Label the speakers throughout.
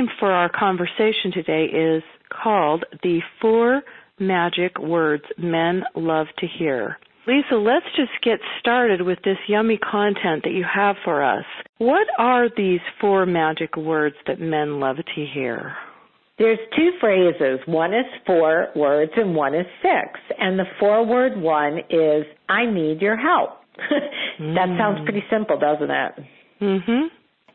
Speaker 1: theme for our conversation today is called The 4 Magic Words Men Love to Hear. Lisa, let's just get started with this yummy content that you have for us. What are these 4 magic words that men love to hear?
Speaker 2: There's 2 phrases. One is 4 words and one is 6. And the 4-word one is, I need your help. That sounds pretty simple, doesn't it?
Speaker 1: Mm-hmm.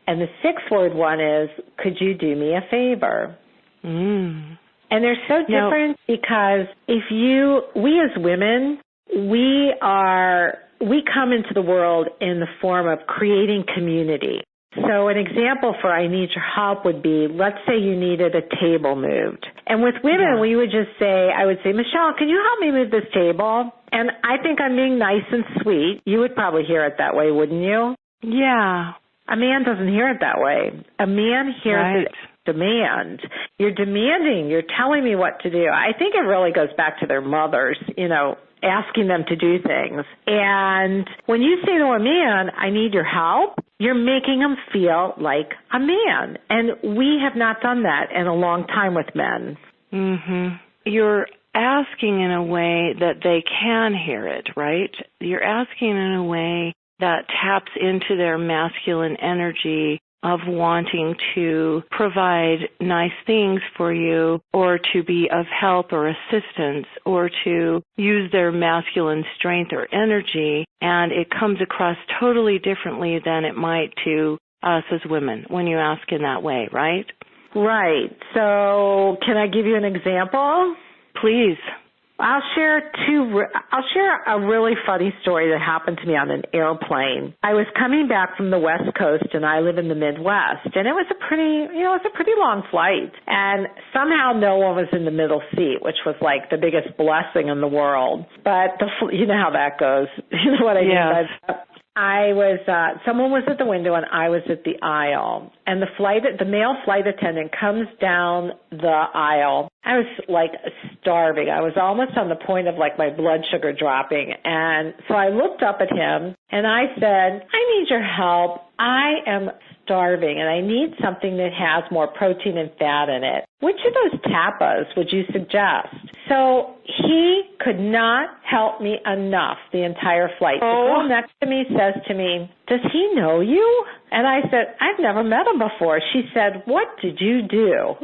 Speaker 2: And the 6-word one is, could you do me a favor?
Speaker 1: Mm.
Speaker 2: And they're so different because we as women, we come into the world in the form of creating community. So an example for I need your help would be, let's say you needed a table moved. And with women, I would say, Michelle, can you help me move this table? And I think I'm being nice and sweet. You would probably hear it that way, wouldn't you?
Speaker 1: Yeah.
Speaker 2: A man doesn't hear it that way. A man hears it as demand. You're demanding. You're telling me what to do. I think it really goes back to their mothers, asking them to do things. And when you say to a man, I need your help, you're making him feel like a man. And we have not done that in a long time with men.
Speaker 1: Mm-hmm. You're asking in a way that they can hear it, right? You're asking in a way that taps into their masculine energy of wanting to provide nice things for you or to be of help or assistance or to use their masculine strength or energy, and it comes across totally differently than it might to us as women when you ask in that way, right?
Speaker 2: Right. So can I give you an example?
Speaker 1: Please.
Speaker 2: I'll share a really funny story that happened to me on an airplane. I was coming back from the West Coast, and I live in the Midwest, and it was a pretty long flight. And somehow no one was in the middle seat, which was like the biggest blessing in the world. But you know how that goes. You know what I mean by that? Someone was at the window and I was at the aisle, and the male flight attendant comes down the aisle. I was like starving. I was almost on the point of like my blood sugar dropping. And so I looked up at him and I said, I need your help. I am starving and I need something that has more protein and fat in it. Which of those tapas would you suggest? So he could not help me enough the entire flight. The girl next to me says to me, does he know you? And I said, I've never met him before. She said, what did you do?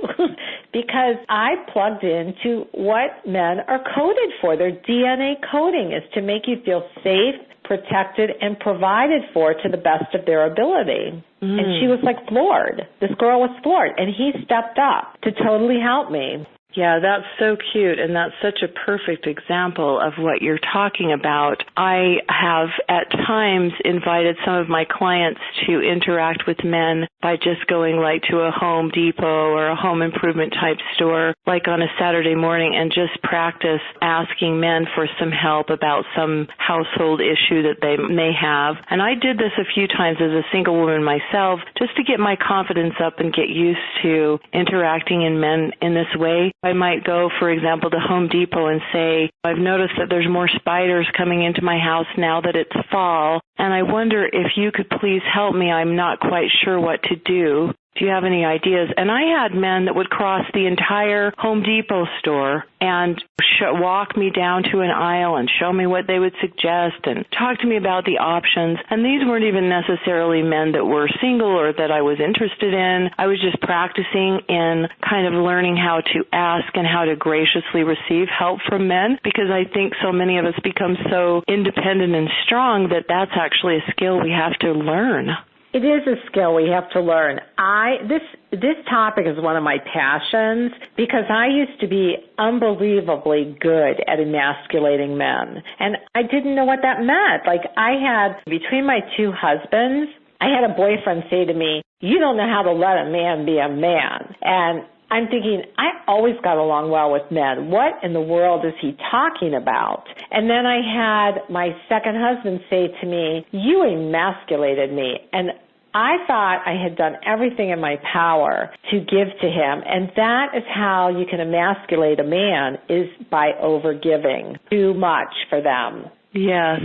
Speaker 2: Because I plugged into what men are coded for. Their DNA coding is to make you feel safe, protected, and provided for to the best of their ability. Mm. And she was like floored. This girl was floored. And he stepped up to totally help me.
Speaker 1: Yeah, that's so cute, and that's such a perfect example of what you're talking about. I have at times invited some of my clients to interact with men by just going like to a Home Depot or a home improvement type store, like on a Saturday morning, and just practice asking men for some help about some household issue that they may have. And I did this a few times as a single woman myself, just to get my confidence up and get used to interacting in men in this way. I might go, for example, to Home Depot and say, I've noticed that there's more spiders coming into my house now that it's fall, and I wonder if you could please help me. I'm not quite sure what to do. Do you have any ideas? And I had men that would cross the entire Home Depot store and walk me down to an aisle and show me what they would suggest and talk to me about the options. And these weren't even necessarily men that were single or that I was interested in. I was just practicing in kind of learning how to ask and how to graciously receive help from men, because I think so many of us become so independent and strong that that's actually a skill we have to learn.
Speaker 2: It is a skill we have to learn. This topic is one of my passions because I used to be unbelievably good at emasculating men. And I didn't know what that meant. Like between my 2 husbands, I had a boyfriend say to me, you don't know how to let a man be a man. And I'm thinking, I always got along well with men. What in the world is he talking about? And then I had my second husband say to me, you emasculated me. And I thought I had done everything in my power to give to him. And that is how you can emasculate a man, is by overgiving too much for them.
Speaker 1: Yes.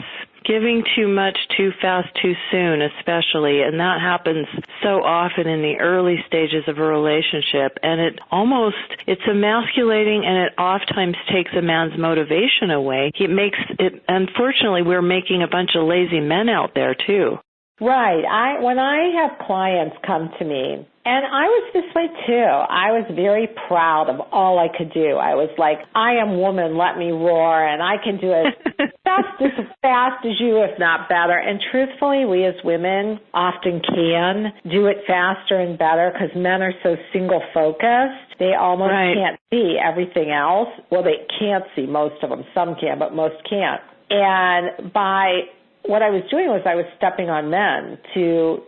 Speaker 1: Giving too much, too fast, too soon, especially, and that happens so often in the early stages of a relationship, and it's emasculating, and it oftentimes takes a man's motivation away. Unfortunately, we're making a bunch of lazy men out there, too.
Speaker 2: Right. When I have clients come to me, and I was this way too. I was very proud of all I could do. I was like, I am woman, let me roar, and I can do it just as fast as you, if not better. And truthfully, we as women often can do it faster and better because men are so single-focused. They almost can't see everything else. Well, they can't see most of them. Some can, but most can't. And what I was doing was I was stepping on men to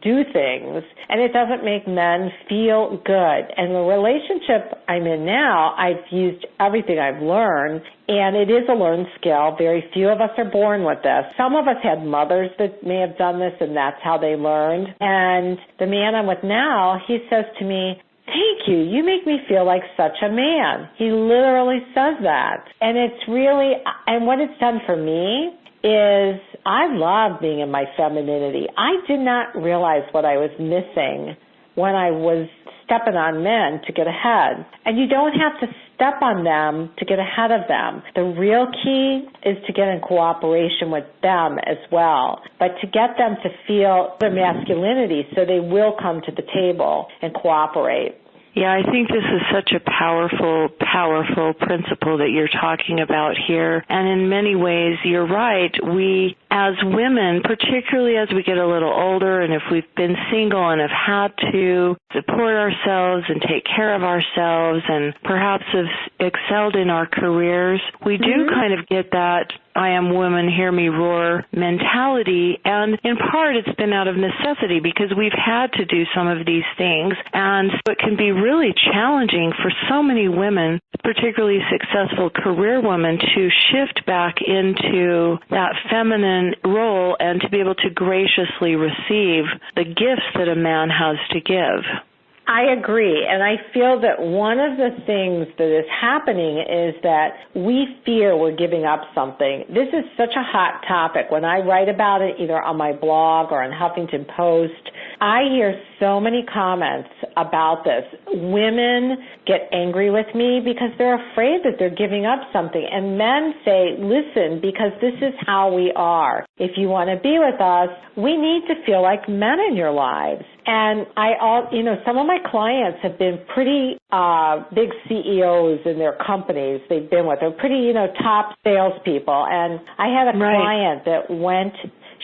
Speaker 2: do things, and it doesn't make men feel good. And the relationship I'm in now, I've used everything I've learned, and it is a learned skill. Very few of us are born with this. Some of us had mothers that may have done this, and that's how they learned. And the man I'm with now, he says to me, "Thank you. You make me feel like such a man." He literally says that. And it's really, and what it's done for me is I love being in my femininity. I did not realize what I was missing when I was stepping on men to get ahead. And you don't have to step on them to get ahead of them. The real key is to get in cooperation with them as well, but to get them to feel their masculinity so they will come to the table and cooperate.
Speaker 1: Yeah, I think this is such a powerful, powerful principle that you're talking about here. And in many ways, you're right. We, as women, particularly as we get a little older and if we've been single and have had to support ourselves and take care of ourselves and perhaps have excelled in our careers, we do kind of get that I am woman, hear me roar mentality, and in part it's been out of necessity because we've had to do some of these things, and so it can be really challenging for so many women, particularly successful career women, to shift back into that feminine role and to be able to graciously receive the gifts that a man has to give.
Speaker 2: I agree, and I feel that one of the things that is happening is that we fear we're giving up something. This is such a hot topic. When I write about it either on my blog or on Huffington Post, I hear so many comments about this. Women get angry with me because they're afraid that they're giving up something, and men say, listen, because this is how we are. If you want to be with us, we need to feel like men in your lives. And some of my clients have been pretty big CEOs in their companies they've been with. They're pretty, top salespeople. And I had a client that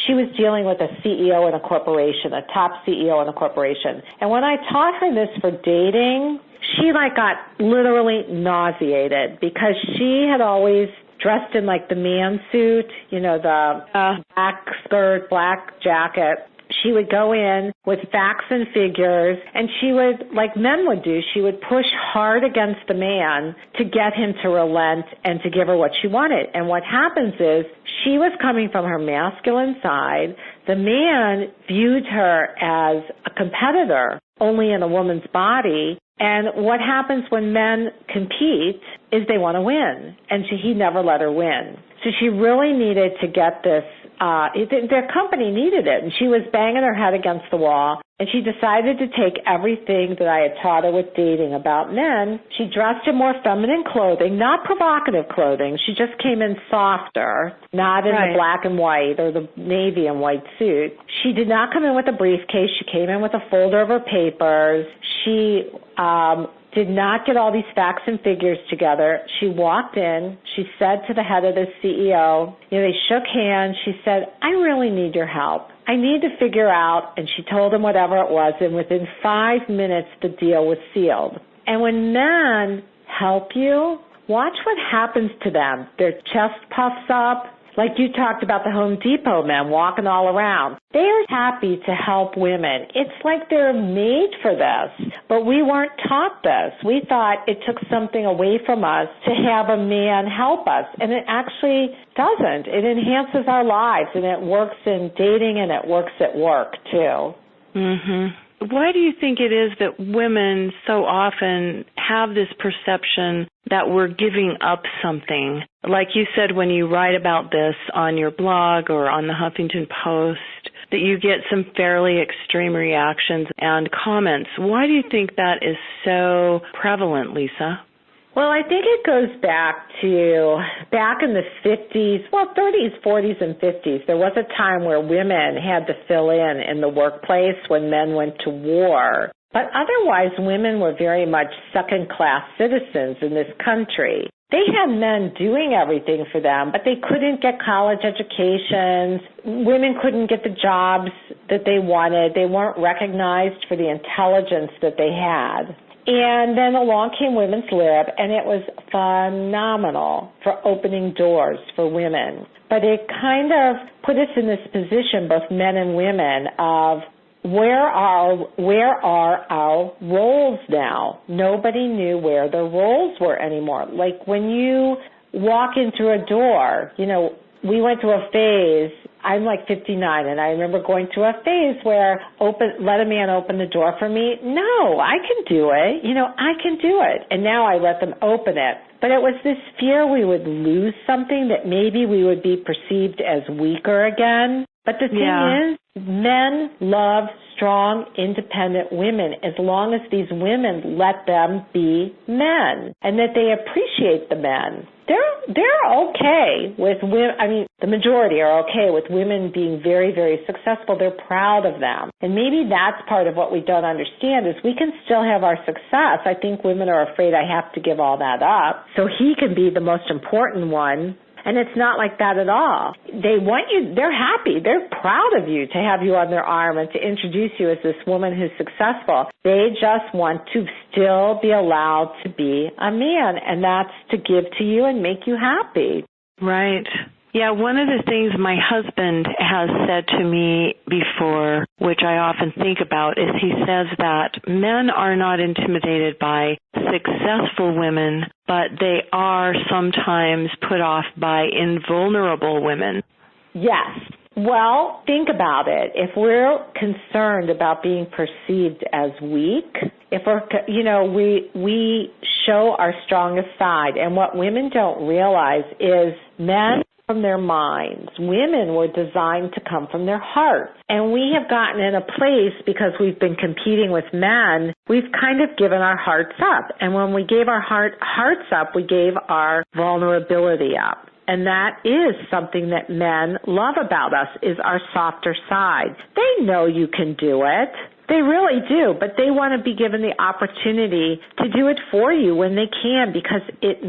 Speaker 2: she was dealing with a CEO in a corporation, a top CEO in a corporation. And when I taught her this for dating, she got literally nauseated because she had always dressed in the man suit, the black skirt, black jacket. She would go in with facts and figures, and she would, like men would do, she would push hard against the man to get him to relent and to give her what she wanted. And what happens is she was coming from her masculine side. The man viewed her as a competitor, only in a woman's body. And what happens when men compete is they want to win. And he never let her win. So she really needed to get this. Their company needed it, and she was banging her head against the wall, and she decided to take everything that I had taught her with dating about men. She dressed in more feminine clothing, not provocative clothing. She just came in softer, not in the black and white or the navy and white suit. She did not come in with a briefcase. She came in with a folder of her papers. She did not get all these facts and figures together. She walked in. She said to the head of the CEO, they shook hands. She said, I really need your help. I need to figure out, and she told him whatever it was, and within 5 minutes the deal was sealed. And when men help you, watch what happens to them. Their chest puffs up. Like you talked about the Home Depot men walking all around. They are happy to help women. It's like they're made for this. But we weren't taught this. We thought it took something away from us to have a man help us. And it actually doesn't. It enhances our lives, and it works in dating, and it works at work, too.
Speaker 1: why do you think it is that women so often have this perception that we're giving up something? Like you said, when you write about this on your blog or on the Huffington Post, that you get some fairly extreme reactions and comments. Why do you think that is so prevalent, Lisa?
Speaker 2: Well, I think it goes back in the 50s, 30s, 40s, and 50s. There was a time where women had to fill in the workplace when men went to war. But otherwise, women were very much second-class citizens in this country. They had men doing everything for them, but they couldn't get college educations. Women couldn't get the jobs that they wanted. They weren't recognized for the intelligence that they had. And then along came women's lib, and it was phenomenal for opening doors for women. But it kind of put us in this position, both men and women, of where are our roles now? Nobody knew where their roles were anymore. Like when you walk in through a door, we went through a phase. I'm like 59, and I remember going through a phase where let a man open the door for me. No, I can do it. I can do it. And now I let them open it. But it was this fear we would lose something, that maybe we would be perceived as weaker again. But the thing is, men love strong, independent women as long as these women let them be men and that they appreciate the men. They're okay with women. The majority are okay with women being very, very successful. They're proud of them. And maybe that's part of what we don't understand is we can still have our success. I think women are afraid I have to give all that up so he can be the most important one. And it's not like that at all. They want you, they're happy, they're proud of you to have you on their arm and to introduce you as this woman who's successful. They just want to still be allowed to be a man, and that's to give to you and make you happy.
Speaker 1: Right. Yeah, one of the things my husband has said to me before, which I often think about, is he says that men are not intimidated by successful women, but they are sometimes put off by invulnerable women.
Speaker 2: Yes. Well, think about it. If we're concerned about being perceived as weak, if we show our strongest side, and what women don't realize is men from their minds. Women were designed to come from their hearts. And we have gotten in a place, because we've been competing with men, we've kind of given our hearts up. And when we gave our hearts up, we gave our vulnerability up. And that is something that men love about us, is our softer side. They know you can do it. They really do, but they want to be given the opportunity to do it for you when they can, because it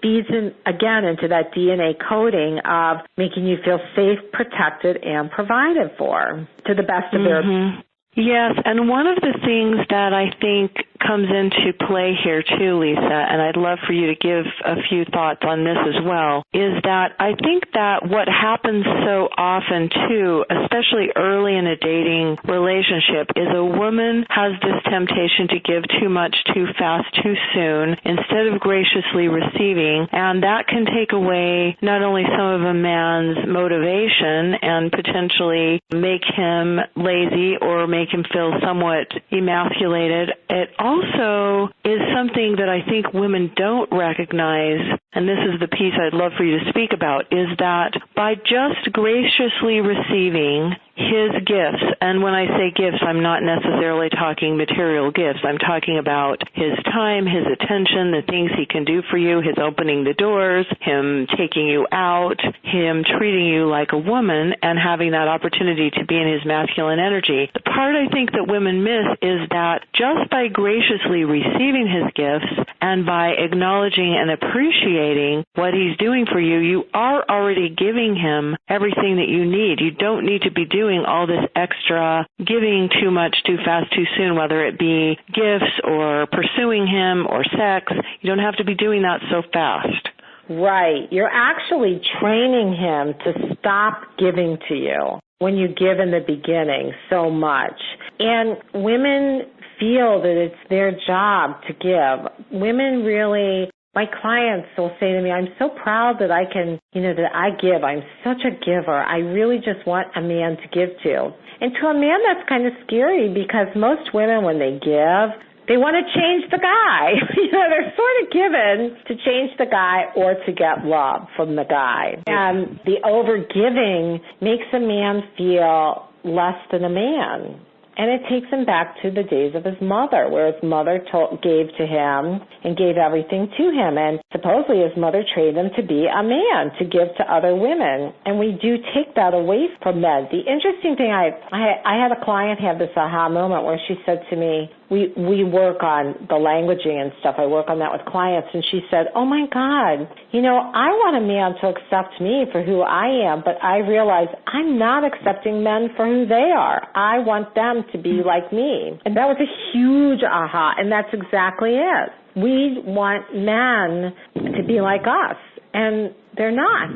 Speaker 2: feeds in, again, into that DNA coding of making you feel safe, protected, and provided for to the best of their ability.
Speaker 1: Yes, and one of the things that I think comes into play here too, Lisa, and I'd love for you to give a few thoughts on this as well, is that I think that what happens so often too, especially early in a dating relationship, is a woman has this temptation to give too much too fast too soon instead of graciously receiving, and that can take away not only some of a man's motivation and potentially make him lazy or make him feel somewhat emasculated. It also is something that I think women don't recognize, and this is the piece I'd love for you to speak about, is that by just graciously receiving his gifts, and when I say gifts, I'm not necessarily talking material gifts. I'm talking about his time, his attention, the things he can do for you, his opening the doors, him taking you out, him treating you like a woman and having that opportunity to be in his masculine energy. The part I think that women miss is that just by graciously receiving his gifts and by acknowledging and appreciating what he's doing for you, you are already giving him everything that you need. You don't need to be doing all this extra giving too much too fast too soon, whether it be gifts or pursuing him or sex. You don't have to be doing that so fast.
Speaker 2: Right. You're actually training him to stop giving to you when you give in the beginning so much. And women feel that it's their job to give. Women really My clients will say to me, I'm so proud that I can, that I give. I'm such a giver. I really just want a man to give to. And to a man, that's kind of scary because most women, when they give, they want to change the guy. They're sort of given to change the guy or to get love from the guy. And the over-giving makes a man feel less than a man. And it takes him back to the days of his mother, where his mother gave to him and gave everything to him. And supposedly his mother trained him to be a man, to give to other women. And we do take that away from men. The interesting thing, I had a client have this aha moment where she said to me, we work on the languaging and stuff. I work on that with clients. And she said, oh, my God, I want a man to accept me for who I am, but I realize I'm not accepting men for who they are. I want them to be like me. And that was a huge aha, and that's exactly it. We want men to be like us, and they're not.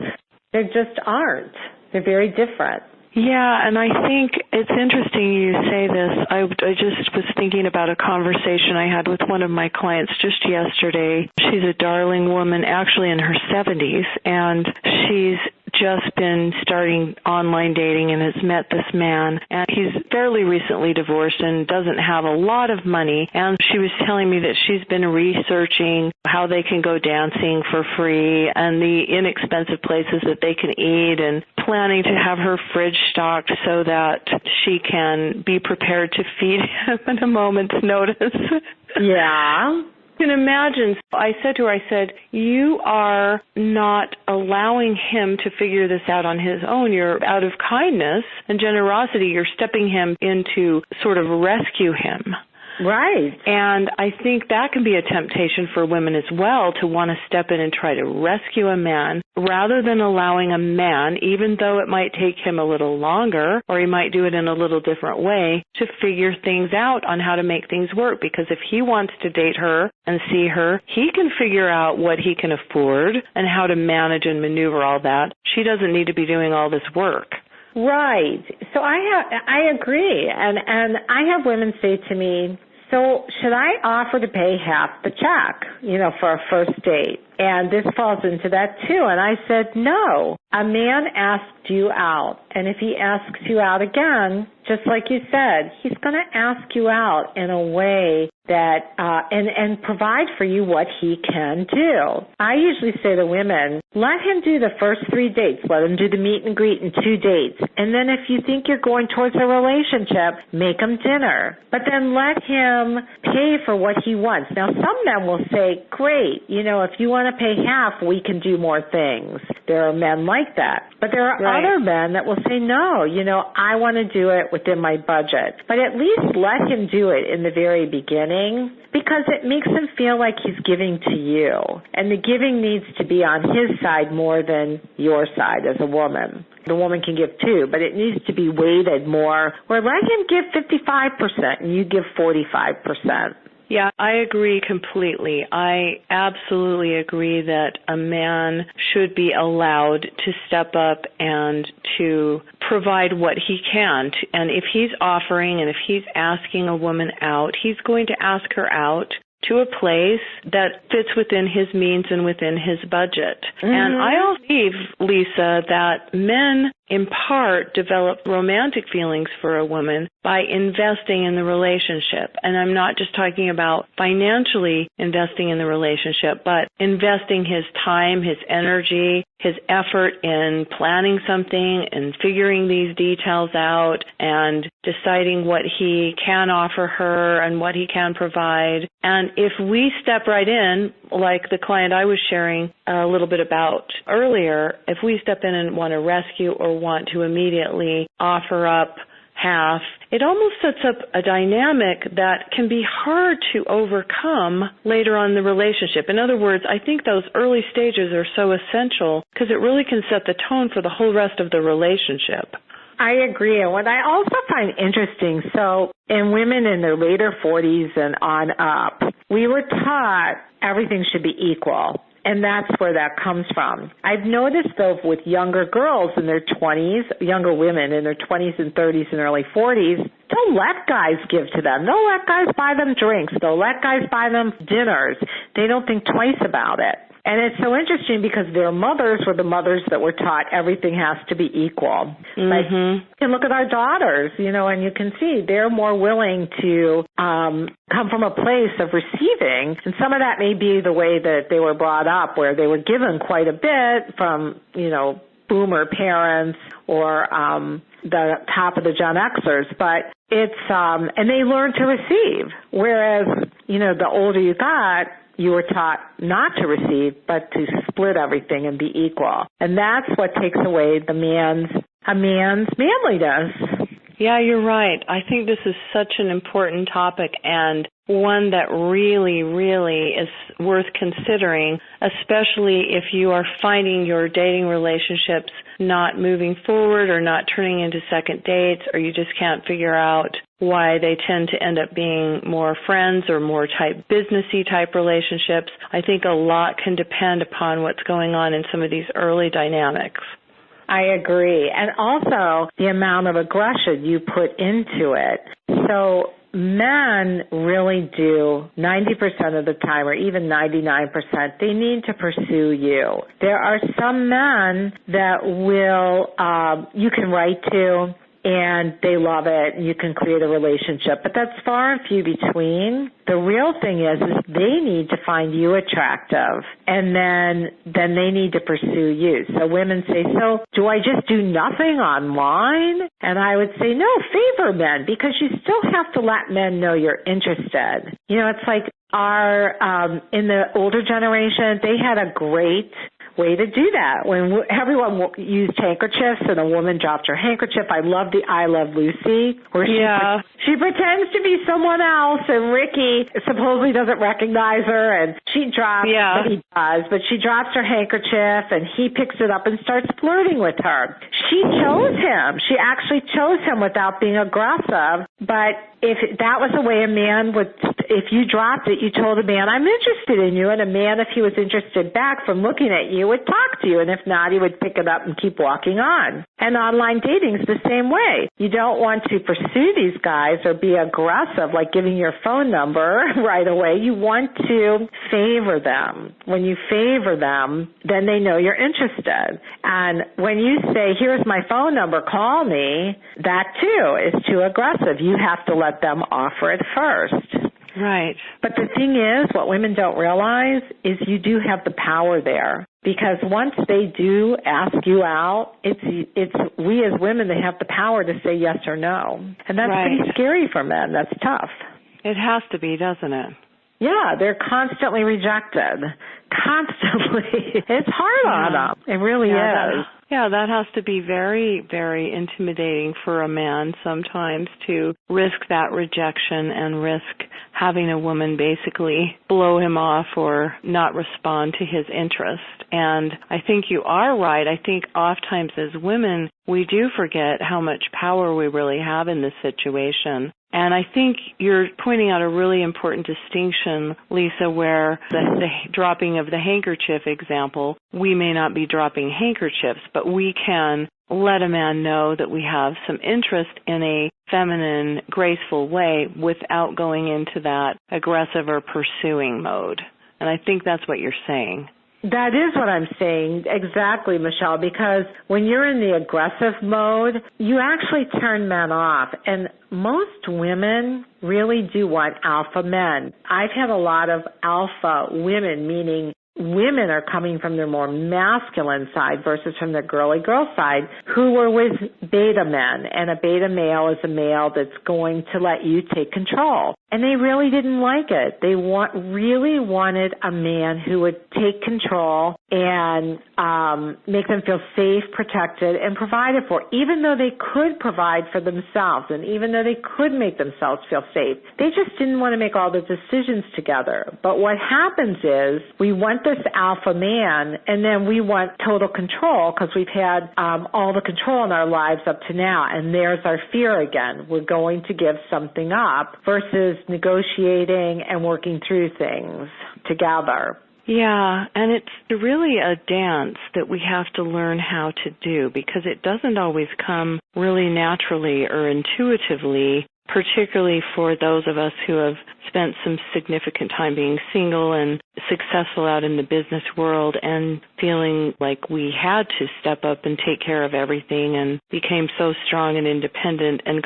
Speaker 2: They just aren't. They're very different.
Speaker 1: Yeah, and I think it's interesting you say this. I just was thinking about a conversation I had with one of my clients just yesterday. She's a darling woman, actually in her 70s, and she's just been starting online dating and has met this man, and he's fairly recently divorced and doesn't have a lot of money. And she was telling me that she's been researching how they can go dancing for free and the inexpensive places that they can eat, and planning to have her fridge stocked so that she can be prepared to feed him at a moment's notice.
Speaker 2: Yeah.
Speaker 1: You can imagine, I said to her, you are not allowing him to figure this out on his own. You're, out of kindness and generosity, you're stepping him in to sort of rescue him.
Speaker 2: Right.
Speaker 1: And I think that can be a temptation for women as well, to want to step in and try to rescue a man rather than allowing a man, even though it might take him a little longer or he might do it in a little different way, to figure things out on how to make things work. Because if he wants to date her and see her, he can figure out what he can afford and how to manage and maneuver all that. She doesn't need to be doing all this work.
Speaker 2: Right. So I agree. And I have women say to me, so should I offer to pay half the check, for a first date? And this falls into that too. And I said, no. A man asked you out. And if he asks you out again, just like you said, he's going to ask you out in a way that, and provide for you what he can do. I usually say to women, let him do the first 3 dates. Let him do the meet and greet and 2 dates. And then if you think you're going towards a relationship, make him dinner. But then let him pay for what he wants. Now, some men will say, great, if you want to pay half, we can do more things. There are men like that. But there are other men that will say, no, I want to do it within my budget. But at least let him do it in the very beginning, because it makes him feel like he's giving to you. And the giving needs to be on his side more than your side as a woman. The woman can give too, but it needs to be weighted more, where let him give 55% and you give 45%.
Speaker 1: Yeah, I agree completely. I absolutely agree that a man should be allowed to step up and to provide what he can. And if he's offering and if he's asking a woman out, he's going to ask her out to a place that fits within his means and within his budget. Mm-hmm. And I also believe, Lisa, that men in part develop romantic feelings for a woman by investing in the relationship. And I'm not just talking about financially investing in the relationship, but investing his time, his energy, his effort in planning something and figuring these details out and deciding what he can offer her and what he can provide. And if we step right in, like the client I was sharing a little bit about earlier, if we step in and want to rescue or want to immediately offer up half, it almost sets up a dynamic that can be hard to overcome later on in the relationship. In other words, I think those early stages are so essential because it really can set the tone for the whole rest of the relationship.
Speaker 2: I agree. And what I also find interesting, so in women in their later 40s and on up, we were taught everything should be equal. And that's where that comes from. I've noticed, though, with younger girls in their 20s, younger women in their 20s and 30s and early 40s, they'll let guys give to them. They'll let guys buy them drinks. They'll let guys buy them dinners. They don't think twice about it. And it's so interesting because their mothers were the mothers that were taught everything has to be equal. Like, you can look at our daughters, and you can see they're more willing to come from a place of receiving. And some of that may be the way that they were brought up, where they were given quite a bit from, boomer parents or the top of the Gen Xers. But it's, and they learn to receive. Whereas, the older you got, you were taught not to receive, but to split everything and be equal. And that's what takes away a man's manliness.
Speaker 1: Yeah, you're right. I think this is such an important topic and one that really, really is worth considering, especially if you are finding your dating relationships not moving forward or not turning into second dates, or you just can't figure out why they tend to end up being more friends or more businessy type relationships. I think a lot can depend upon what's going on in some of these early dynamics.
Speaker 2: I agree. And also the amount of aggression you put into it. So men really do 90% of the time, or even 99%, they need to pursue you. There are some men that will, you can write to, and they love it, and you can create a relationship. But that's far and few between. The real thing is they need to find you attractive, and then they need to pursue you. So women say, so do I just do nothing online? And I would say, no, favor men, because you still have to let men know you're interested. It's like in the older generation, they had a great way to do that. When everyone used handkerchiefs and a woman dropped her handkerchief, I love the I Love Lucy, where she pretends to be someone else, and Ricky supposedly doesn't recognize her, and she drops, but he does, but she drops her handkerchief, and he picks it up and starts flirting with her. She chose him. She actually chose him without being aggressive, but if that was the way a man would, if you dropped it, you told a man, I'm interested in you, and a man, if he was interested back from looking at you, would talk to you, and if not, he would pick it up and keep walking on. And online dating is the same way. You don't want to pursue these guys or be aggressive, like giving your phone number right away. You want to favor them. When you favor them, then they know you're interested. And when you say, here's my phone number, call me, that too is too aggressive. You have to let them offer it first.
Speaker 1: Right.
Speaker 2: But the thing is, what women don't realize is you do have the power there. Because once they do ask you out, it's we as women that have the power to say yes or no. And that's pretty scary for men. That's tough.
Speaker 1: It has to be, doesn't it?
Speaker 2: Yeah, they're constantly rejected. Constantly. It's hard on them. It really is.
Speaker 1: That has to be very, very intimidating for a man sometimes to risk that rejection and risk having a woman basically blow him off or not respond to his interest. And I think you are right. I think oftentimes as women, we do forget how much power we really have in this situation. And I think you're pointing out a really important distinction, Lisa, where the dropping of the handkerchief example, we may not be dropping handkerchiefs, but we can let a man know that we have some interest in a feminine, graceful way without going into that aggressive or pursuing mode. And I think that's what you're saying.
Speaker 2: That is what I'm saying, exactly, Michelle, because when you're in the aggressive mode, you actually turn men off. And most women really do want alpha men. I've had a lot of alpha women, meaning women are coming from their more masculine side versus from their girly girl side, who were with beta men. And a beta male is a male that's going to let you take control. And they really didn't like it. They really wanted a man who would take control and make them feel safe, protected, and provided for, even though they could provide for themselves and even though they could make themselves feel safe. They just didn't want to make all the decisions together. But what happens is we want this alpha man, and then we want total control because we've had all the control in our lives up to now, and there's our fear again. We're going to give something up versus negotiating and working through things together.
Speaker 1: Yeah, and it's really a dance that we have to learn how to do because it doesn't always come really naturally or intuitively particularly for those of us who have spent some significant time being single and successful out in the business world and feeling like we had to step up and take care of everything and became so strong and independent and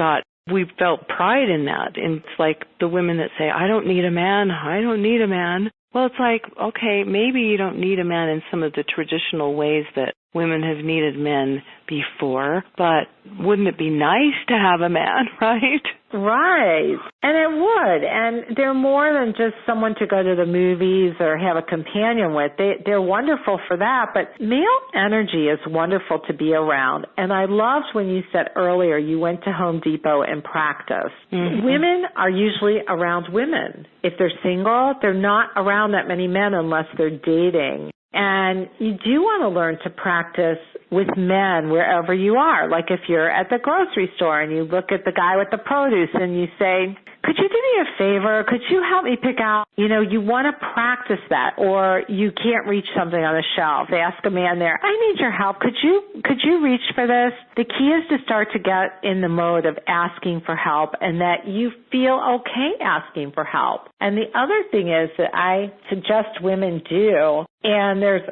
Speaker 1: we felt pride in that. And it's like the women that say, I don't need a man, I don't need a man. Well, it's like, okay, maybe you don't need a man in some of the traditional ways that women have needed men before, but wouldn't it be nice to have a man, right?
Speaker 2: Right. And it would. And they're more than just someone to go to the movies or have a companion with. They're wonderful for that. But male energy is wonderful to be around. And I loved when you said earlier you went to Home Depot and practiced. Mm-hmm. Women are usually around women. If they're single, they're not around that many men unless they're dating. And you do want to learn to practice with men wherever you are. Like if you're at the grocery store and you look at the guy with the produce and you say, could you do me a favor? Could you help me pick out, you want to practice that. Or you can't reach something on the shelf. They ask a man there, I need your help. Could you reach for this? The key is to start to get in the mode of asking for help and that you feel okay asking for help. And the other thing is that I suggest women do, and there's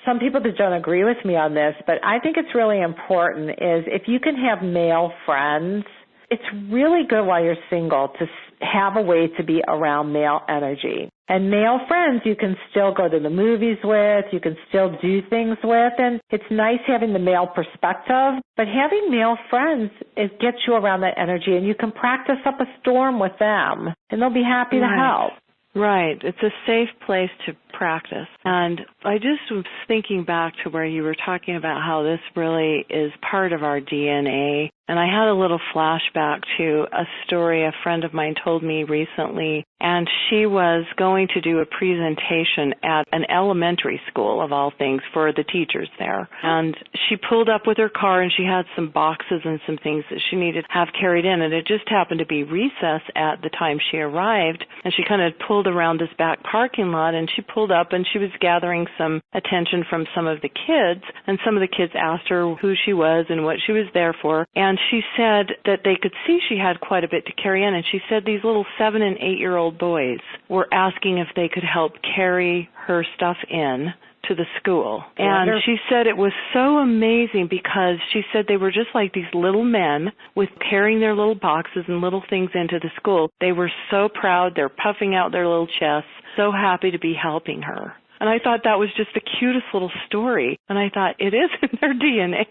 Speaker 2: some people that don't agree with me on this, but I think it's really important, is if you can have male friends, it's really good while you're single to have a way to be around male energy. And male friends you can still go to the movies with, you can still do things with, and it's nice having the male perspective, but having male friends, it gets you around that energy, and you can practice up a storm with them, and they'll be happy to help.
Speaker 1: Right. It's a safe place to practice. And I just was thinking back to where you were talking about how this really is part of our DNA. And I had a little flashback to a story a friend of mine told me recently, and she was going to do a presentation at an elementary school, of all things, for the teachers there. And she pulled up with her car, and she had some boxes and some things that she needed to have carried in, and it just happened to be recess at the time she arrived, and she kind of pulled around this back parking lot, and she pulled up, and she was gathering some attention from some of the kids, and some of the kids asked her who she was and what she was there for, and she said that they could see she had quite a bit to carry in, and she said these little 7- and 8-year-old boys were asking if they could help carry her stuff in to the school. And she said it was so amazing because she said they were just like these little men with carrying their little boxes and little things into the school. They were so proud. They're puffing out their little chests, so happy to be helping her. And I thought that was just the cutest little story. And I thought, it is in their DNA.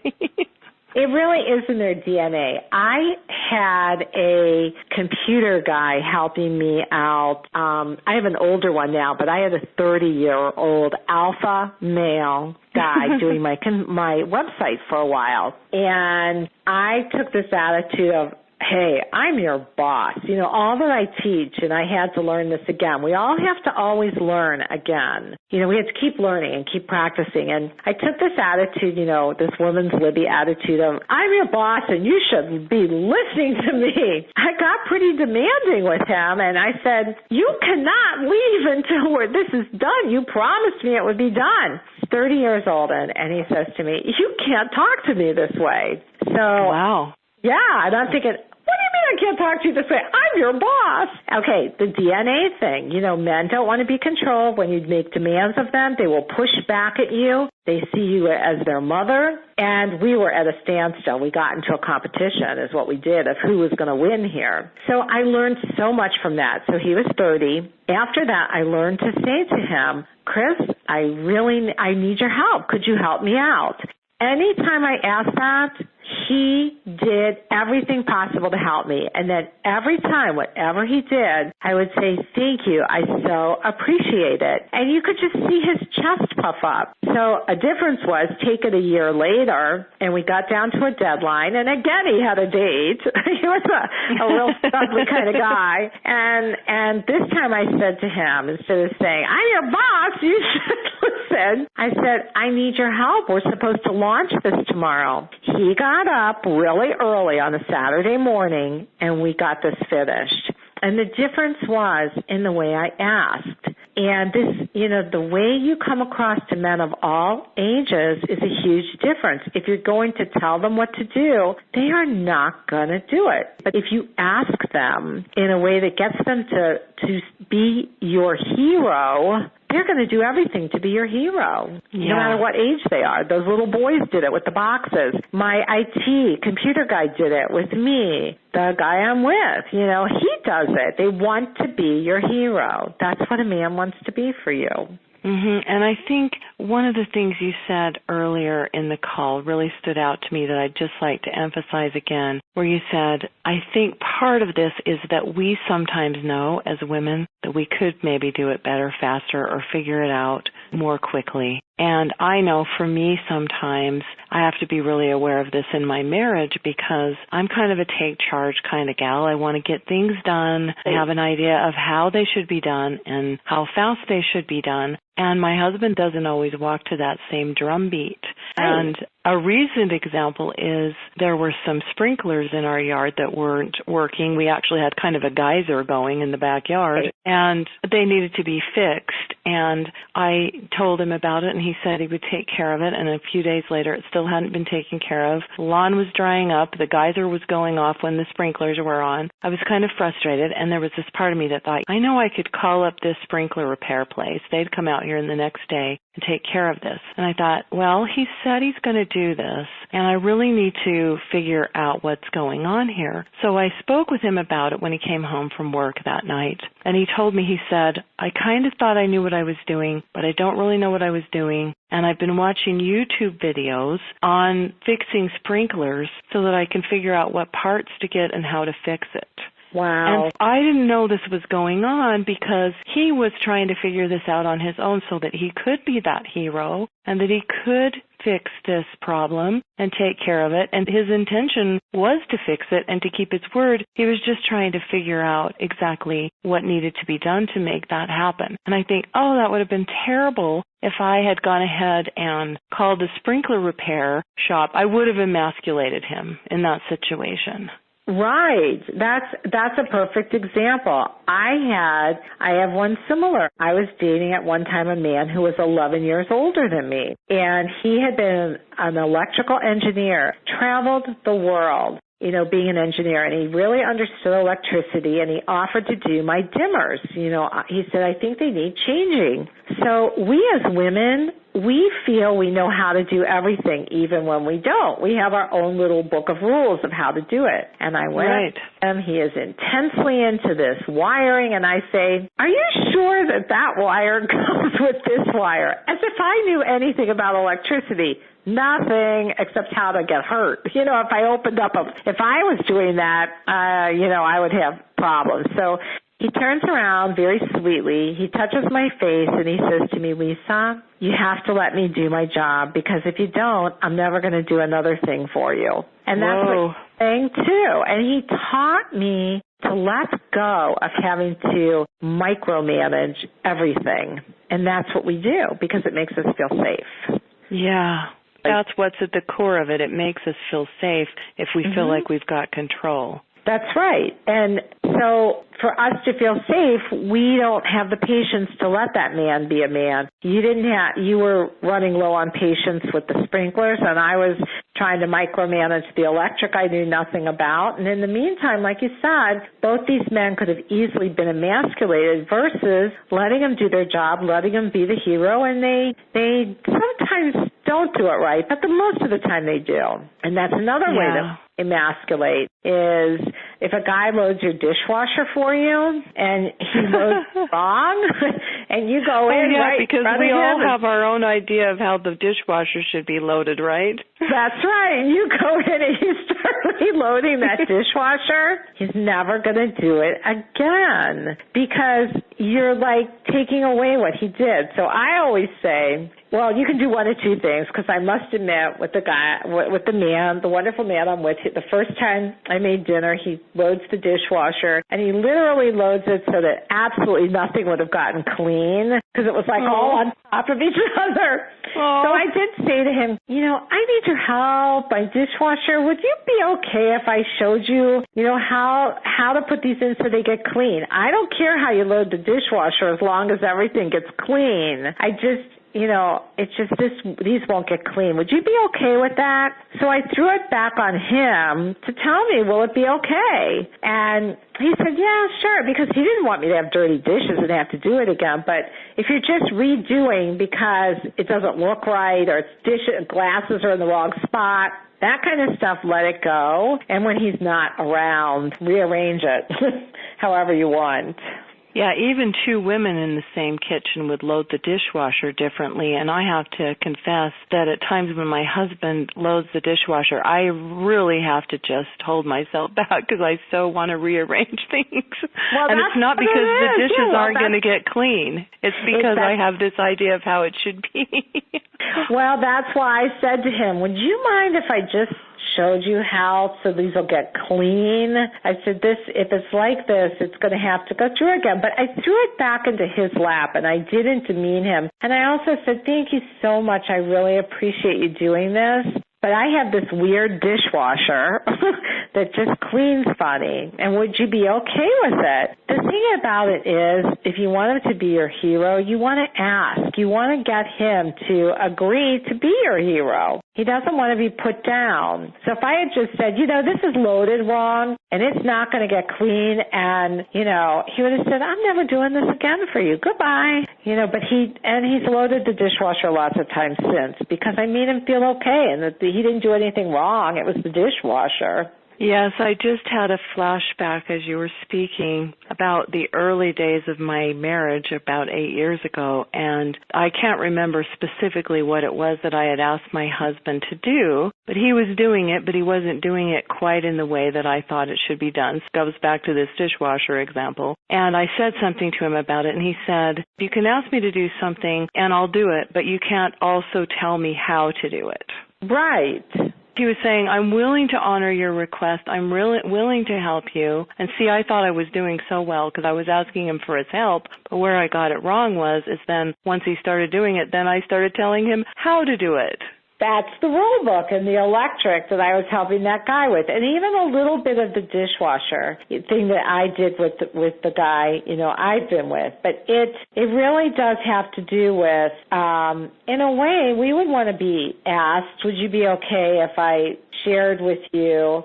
Speaker 2: It really is in their DNA. I had a computer guy helping me out. I have an older one now, but I had a 30-year-old alpha male guy doing my website for a while. And I took this attitude of, hey, I'm your boss. All that I teach, and I had to learn this again. We all have to always learn again. We have to keep learning and keep practicing. And I took this attitude, this woman's Libby attitude of, I'm your boss and you should be listening to me. I got pretty demanding with him, and I said, you cannot leave until this is done. You promised me it would be done. He's 30 years old, and he says to me, you can't talk to me this way. So,
Speaker 1: wow.
Speaker 2: Yeah, and I'm thinking, what do you mean I can't talk to you this way? I'm your boss. Okay, the DNA thing. Men don't want to be controlled. When you make demands of them, they will push back at you. They see you as their mother. And we were at a standstill. We got into a competition is what we did of who was going to win here. So I learned so much from that. So he was 30. After that, I learned to say to him, Chris, I need your help. Could you help me out? Anytime I asked that, he did everything possible to help me. And then every time, whatever he did, I would say, thank you. I so appreciate it. And you could just see his chest puff up. So a difference was, take it a year later, and we got down to a deadline. And again, he had a date. He was a real ugly kind of guy. And this time I said to him, instead of saying, I'm your boss, you should listen, I said, I need your help. We're supposed to launch this tomorrow. He got up really early on a Saturday morning, and we got this finished. And the difference was in the way I asked. And this, the way you come across to men of all ages is a huge difference. If you're going to tell them what to do, they are not going to do it. But if you ask them in a way that gets them to be your hero, they're going to do everything to be your hero, no matter what age they are. Those little boys did it with the boxes. My IT computer guy did it with me. The guy I'm with, he does it. They want to be your hero. That's what a man wants to be for you.
Speaker 1: Mm-hmm. And I think one of the things you said earlier in the call really stood out to me that I'd just like to emphasize again, where you said, I think part of this is that we sometimes know as women that we could maybe do it better, faster, or figure it out more quickly. And I know for me sometimes I have to be really aware of this in my marriage because I'm kind of a take charge kind of gal. I want to get things done. I have an idea of how they should be done and how fast they should be done. And my husband doesn't always walk to that same drum beat. And a recent example is there were some sprinklers in our yard that weren't working. We actually had kind of a geyser going in the backyard, and they needed to be fixed. And I told him about it, and he said he would take care of it. And a few days later, it still hadn't been taken care of. The lawn was drying up. The geyser was going off when the sprinklers were on. I was kind of frustrated, and there was this part of me that thought, I know I could call up this sprinkler repair place. They'd come out here in the next day and take care of this. And I thought, well, he said he's going to do this, and I really need to figure out what's going on here. So I spoke with him about it when he came home from work that night, and he told me, he said, I kind of thought I knew what I was doing, but I don't really know what I was doing, and I've been watching YouTube videos on fixing sprinklers so that I can figure out what parts to get and how to fix it.
Speaker 2: Wow.
Speaker 1: And I didn't know this was going on because he was trying to figure this out on his own so that he could be that hero and that he could fix this problem and take care of it. And his intention was to fix it and to keep his word. He was just trying to figure out exactly what needed to be done to make that happen. And I think, that would have been terrible if I had gone ahead and called the sprinkler repair shop. I would have emasculated him in that situation.
Speaker 2: Right. That's a perfect example. I have one similar. I was dating at one time a man who was 11 years older than me, and he had been an electrical engineer, traveled the world, being an engineer, and he really understood electricity, and he offered to do my dimmers. He said, I think they need changing. So we as women, we feel we know how to do everything, even when we don't. We have our own little book of rules of how to do it. And I went up to him. He is intensely into this wiring, and I say, are you sure that wire goes with this wire? As if I knew anything about electricity. Nothing except how to get hurt. If I opened up if I was doing that, I would have problems. So he turns around very sweetly. He touches my face and he says to me, Lisa, you have to let me do my job because if you don't, I'm never going to do another thing for you. And that's what he's saying too. And he taught me to let go of having to micromanage everything. And that's what we do because it makes us feel safe.
Speaker 1: Yeah. That's what's at the core of it. It makes us feel safe if we feel like we've got control.
Speaker 2: That's right. And so for us to feel safe, we don't have the patience to let that man be a man. You were running low on patience with the sprinklers, and I was trying to micromanage the electric I knew nothing about. And in the meantime, like you said, both these men could have easily been emasculated versus letting them do their job, letting them be the hero, and they sometimes don't do it right, but most of the time they do. And that's another way to emasculate is if a guy loads your dishwasher for you and he loads wrong and you go in, right?
Speaker 1: Because we all have our own idea of how the dishwasher should be loaded, right?
Speaker 2: That's right. You go in and you start reloading that dishwasher. He's never going to do it again because you're like taking away what he did. So I always say, Well, you can do one of two things, because I must admit, with the man, the wonderful man I'm with, the first time I made dinner, he loads the dishwasher, and he literally loads it so that absolutely nothing would have gotten clean, because it was like all on top of each other. So I did say to him, I need your help. My dishwasher, would you be okay if I showed you, how to put these in so they get clean? I don't care how you load the dishwasher as long as everything gets clean. It's just these won't get clean. Would you be okay with that? So I threw it back on him to tell me, will it be okay? And he said, yeah, sure, because he didn't want me to have dirty dishes and have to do it again. But if you're just redoing because it doesn't look right or glasses are in the wrong spot, that kind of stuff, let it go. And when he's not around, rearrange it however you want.
Speaker 1: Yeah, even two women in the same kitchen would load the dishwasher differently, and I have to confess that at times when my husband loads the dishwasher, I really have to just hold myself back because I so want to rearrange things.
Speaker 2: Well,
Speaker 1: and it's not because the dishes aren't going to get clean. It's because I have this idea of how it should be.
Speaker 2: Well, that's why I said to him, would you mind if I just showed you how so these will get clean? I said, if it's like this, it's going to have to go through again. But I threw it back into his lap, and I didn't demean him. And I also said, thank you so much. I really appreciate you doing this. But I have this weird dishwasher that just cleans funny, and would you be okay with it? The thing about it is, if you want him to be your hero, you want to ask. You want to get him to agree to be your hero. He doesn't want to be put down. So if I had just said, this is loaded wrong, and it's not going to get clean, and, he would have said, I'm never doing this again for you. Goodbye. But he's loaded the dishwasher lots of times since, because I made him feel okay, and that he didn't do anything wrong. It was the dishwasher.
Speaker 1: Yes, I just had a flashback as you were speaking about the early days of my marriage about 8 years ago, and I can't remember specifically what it was that I had asked my husband to do, but he was doing it, but he wasn't doing it quite in the way that I thought it should be done. So it goes back to this dishwasher example, and I said something to him about it, and he said, you can ask me to do something, and I'll do it, but you can't also tell me how to do it.
Speaker 2: Right.
Speaker 1: He was saying, I'm willing to honor your request. I'm really willing to help you. And see, I thought I was doing so well because I was asking him for his help. But where I got it wrong is then once he started doing it, then I started telling him how to do it.
Speaker 2: That's the rule book and the electric that I was helping that guy with. And even a little bit of the dishwasher thing that I did with the guy, I've been with. But it really does have to do with, in a way, we would want to be asked, would you be okay if I shared with you,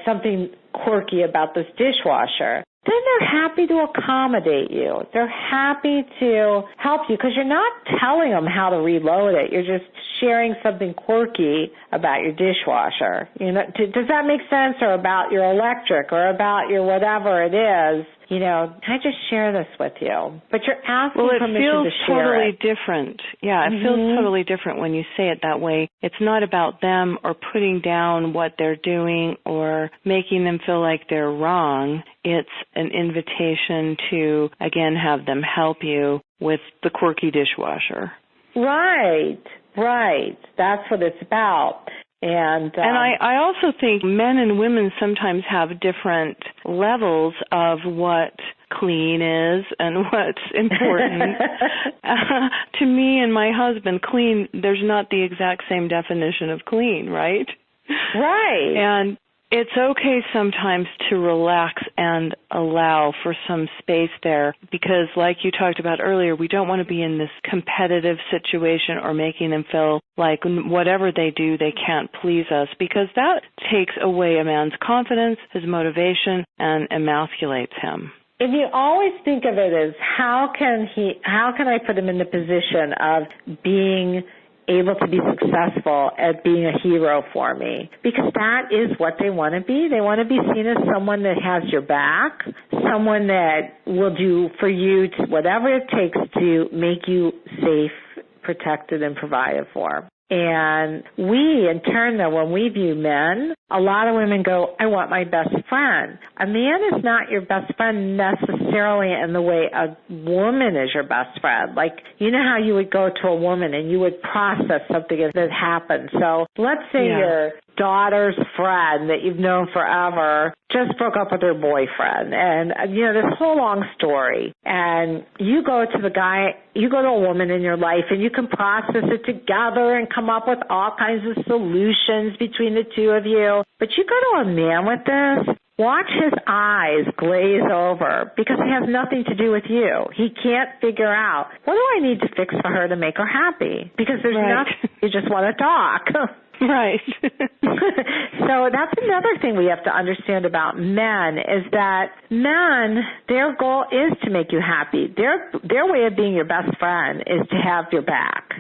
Speaker 2: something quirky about this dishwasher? Then they're happy to accommodate you. They're happy to help you because you're not telling them how to reload it. You're just sharing something quirky about your dishwasher. Does that make sense? Or about your electric or about your whatever it is. Can I just share this with you? But you're asking permission to share it.
Speaker 1: Well, it feels totally different. Yeah, it feels totally different when you say it that way. It's not about them or putting down what they're doing or making them feel like they're wrong. It's an invitation to, again, have them help you with the quirky dishwasher.
Speaker 2: Right. That's what it's about. And
Speaker 1: I also think men and women sometimes have different levels of what clean is and what's important. To me and my husband, clean, there's not the exact same definition of clean, right?
Speaker 2: Right.
Speaker 1: And it's okay sometimes to relax and allow for some space there because, like you talked about earlier, we don't want to be in this competitive situation or making them feel like whatever they do, they can't please us because that takes away a man's confidence, his motivation, and emasculates him.
Speaker 2: If you always think of it as how can I put him in the position of being able to be successful at being a hero for me, because that is what they want to be. They want to be seen as someone that has your back, someone that will do for you whatever it takes to make you safe, protected, and provided for. And we, in turn, though, when we view men, a lot of women go, I want my best friend. A man is not your best friend necessarily. necessarily in the way a woman is your best friend. Like, you know how you would go to a woman and you would process something that happened. So let's say your daughter's friend that you've known forever just broke up with her boyfriend, and this whole long story, and you go to a woman in your life and you can process it together and come up with all kinds of solutions between the two of you. But you go to a man with this, watch his eyes glaze over because it has nothing to do with you. He can't figure out, what do I need to fix for her to make her happy? Because there's nothing, you just want to talk.
Speaker 1: Right.
Speaker 2: So that's another thing we have to understand about men is that men, their goal is to make you happy. Their way of being your best friend is to have your back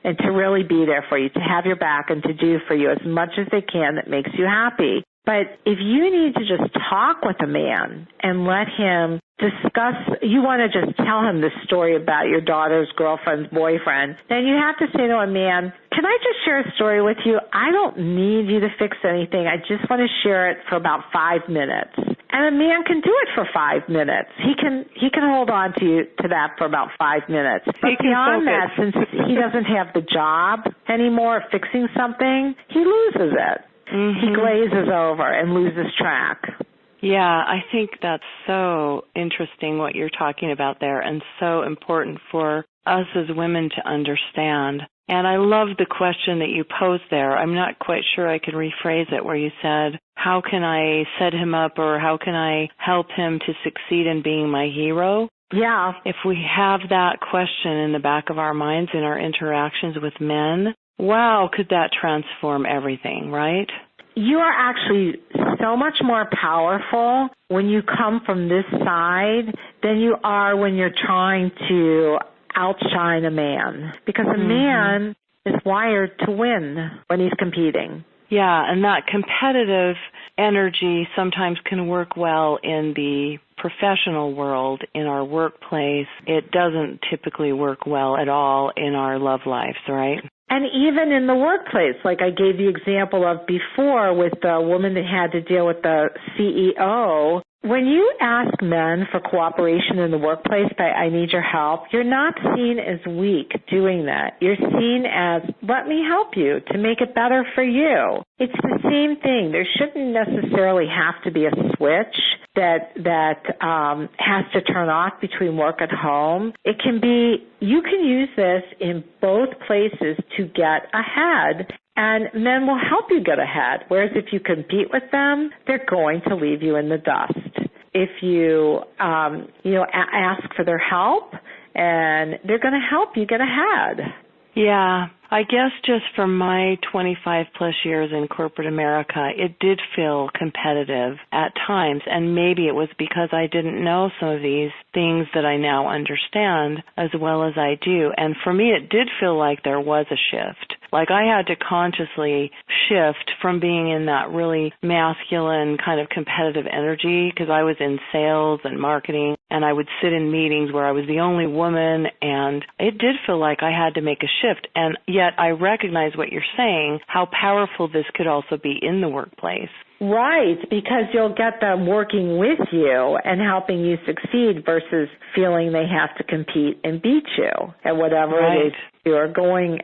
Speaker 2: and to really be there for you, to have your back and to do for you as much as they can that makes you happy. But if you need to just talk with a man and let him discuss, you want to just tell him the story about your daughter's girlfriend's boyfriend, then you have to say to a man, can I just share a story with you? I don't need you to fix anything. I just want to share it for about 5 minutes. And a man can do it for 5 minutes. He can hold on to that for about 5 minutes. But beyond that, since he doesn't have the job anymore of fixing something, he loses it. Mm-hmm. He glazes over and loses track.
Speaker 1: Yeah, I think that's so interesting what you're talking about there and so important for us as women to understand. And I love the question that you posed there. I'm not quite sure I can rephrase it where you said, how can I set him up or how can I help him to succeed in being my hero?
Speaker 2: Yeah.
Speaker 1: If we have that question in the back of our minds in our interactions with men, wow, could that transform everything, right?
Speaker 2: You are actually so much more powerful when you come from this side than you are when you're trying to outshine a man. Because a man is wired to win when he's competing.
Speaker 1: Yeah, and that competitive energy sometimes can work well in the professional world, in our workplace. It doesn't typically work well at all in our love lives, right?
Speaker 2: And even in the workplace, like I gave the example of before with the woman that had to deal with the CEO, when you ask men for cooperation in the workplace by I need your help, you're not seen as weak doing that. You're seen as let me help you to make it better for you. It's the same thing. There shouldn't necessarily have to be a switch that has to turn off between work and home. It can be, you can use this in both places to get ahead, and men will help you get ahead. Whereas if you compete with them, they're going to leave you in the dust. If you, ask for their help, and they're going to help you get ahead.
Speaker 1: Yeah, I guess just from my 25 plus years in corporate America, it did feel competitive at times, and maybe it was because I didn't know some of these things that I now understand as well as I do. And for me, it did feel like there was a shift. Like I had to consciously shift from being in that really masculine kind of competitive energy because I was in sales and marketing, and I would sit in meetings where I was the only woman, and it did feel like I had to make a shift. And yet I recognize what you're saying, how powerful this could also be in the workplace.
Speaker 2: Right, because you'll get them working with you and helping you succeed versus feeling they have to compete and beat you at whatever it is you're going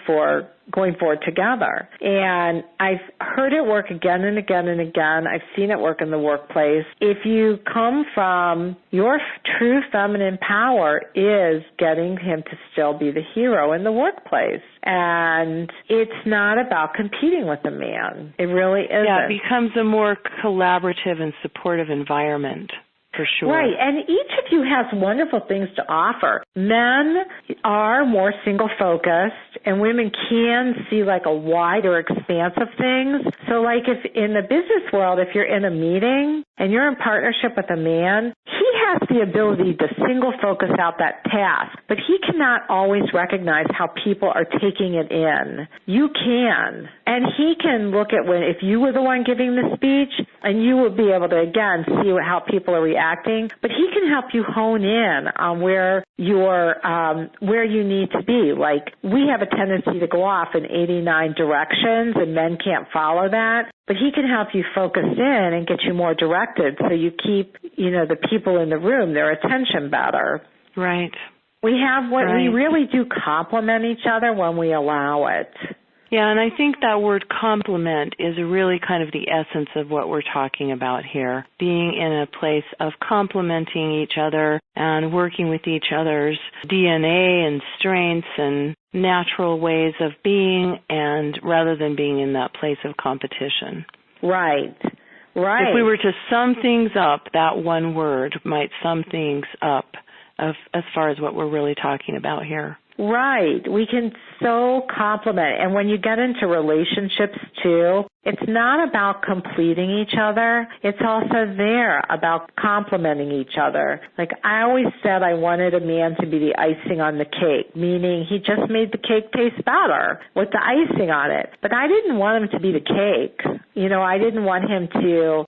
Speaker 2: for together. And I've heard it work again and again and again. I've seen it work in the workplace. If you come from your true feminine power is getting him to still be the hero in the workplace. And it's not about competing with a man. It really isn't.
Speaker 1: Yeah, it becomes a more collaborative and supportive environment. For sure.
Speaker 2: Right, and each of you has wonderful things to offer. Men are more single-focused, and women can see like a wider expanse of things. So like if in the business world, if you're in a meeting and you're in partnership with a man, he has the ability to single-focus out that task, but he cannot always recognize how people are taking it in. You can. And he can look at if you were the one giving the speech, and you will be able to, again, see how people are reacting, but he can help you hone in on where you need to be. Like, we have a tendency to go off in 89 directions, and men can't follow that. but he can help you focus in and get you more directed so you keep, the people in the room, their attention better.
Speaker 1: Right.
Speaker 2: We really do complement each other when we allow it.
Speaker 1: Yeah, and I think that word complement is really kind of the essence of what we're talking about here, being in a place of complementing each other and working with each other's DNA and strengths and natural ways of being, and rather than being in that place of competition.
Speaker 2: Right.
Speaker 1: If we were to sum things up, that one word might sum things up as far as what we're really talking about here.
Speaker 2: Right. We can so complement. And when you get into relationships, too, it's not about completing each other. It's also there about complementing each other. Like I always said, I wanted a man to be the icing on the cake, meaning he just made the cake taste better with the icing on it. But I didn't want him to be the cake. I didn't want him to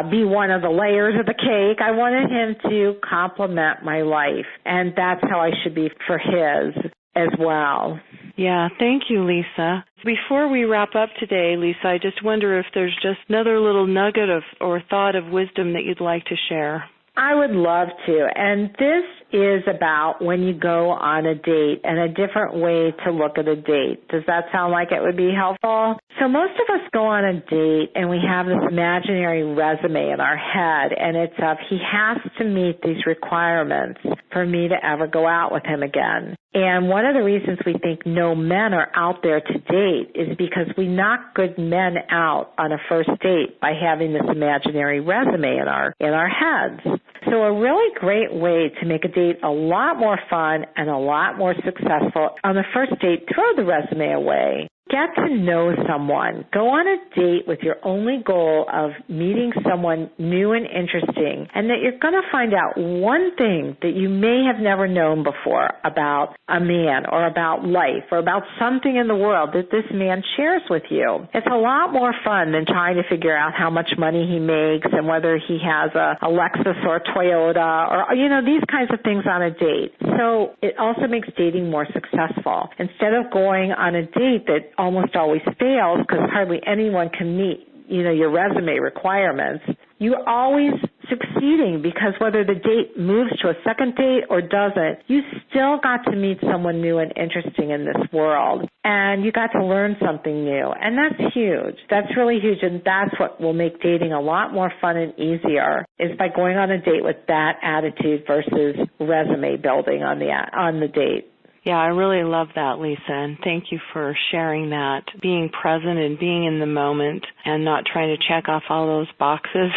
Speaker 2: be one of the layers of the cake. I wanted him to complement my life. And that's how I should be for his as well.
Speaker 1: Yeah, thank you, Lisa. Before we wrap up today, Lisa, I just wonder if there's just another little nugget or thought of wisdom that you'd like to share.
Speaker 2: I would love to. And this is about when you go on a date and a different way to look at a date. Does that sound like it would be helpful? So most of us go on a date and we have this imaginary resume in our head, and it's of he has to meet these requirements for me to ever go out with him again. And one of the reasons we think no men are out there to date is because we knock good men out on a first date by having this imaginary resume in our heads. So a really great way to make a date a lot more fun and a lot more successful on the first date, throw the resume away. Get to know someone. Go on a date with your only goal of meeting someone new and interesting, and that you're going to find out one thing that you may have never known before about a man or about life or about something in the world that this man shares with you. It's a lot more fun than trying to figure out how much money he makes and whether he has a Lexus or a Toyota or, these kinds of things on a date. So it also makes dating more successful. Instead of going on a date that almost always fails because hardly anyone can meet, your resume requirements, you're always succeeding because whether the date moves to a second date or doesn't, you still got to meet someone new and interesting in this world. And you got to learn something new. And that's huge. That's really huge. And that's what will make dating a lot more fun and easier, is by going on a date with that attitude versus resume building on the date.
Speaker 1: Yeah, I really love that, Lisa, and thank you for sharing that, being present and being in the moment and not trying to check off all those boxes.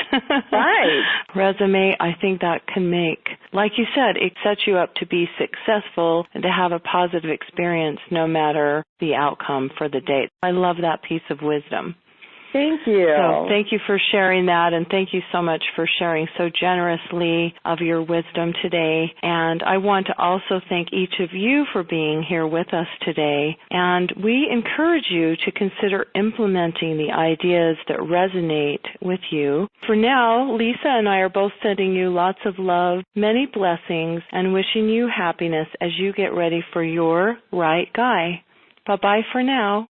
Speaker 2: Right.
Speaker 1: Resume, I think that can make, like you said, it sets you up to be successful and to have a positive experience no matter the outcome for the date. I love that piece of wisdom.
Speaker 2: Thank you.
Speaker 1: So thank you for sharing that, and thank you so much for sharing so generously of your wisdom today. And I want to also thank each of you for being here with us today. And we encourage you to consider implementing the ideas that resonate with you. For now, Lisa and I are both sending you lots of love, many blessings, and wishing you happiness as you get ready for your right guy. Bye-bye for now.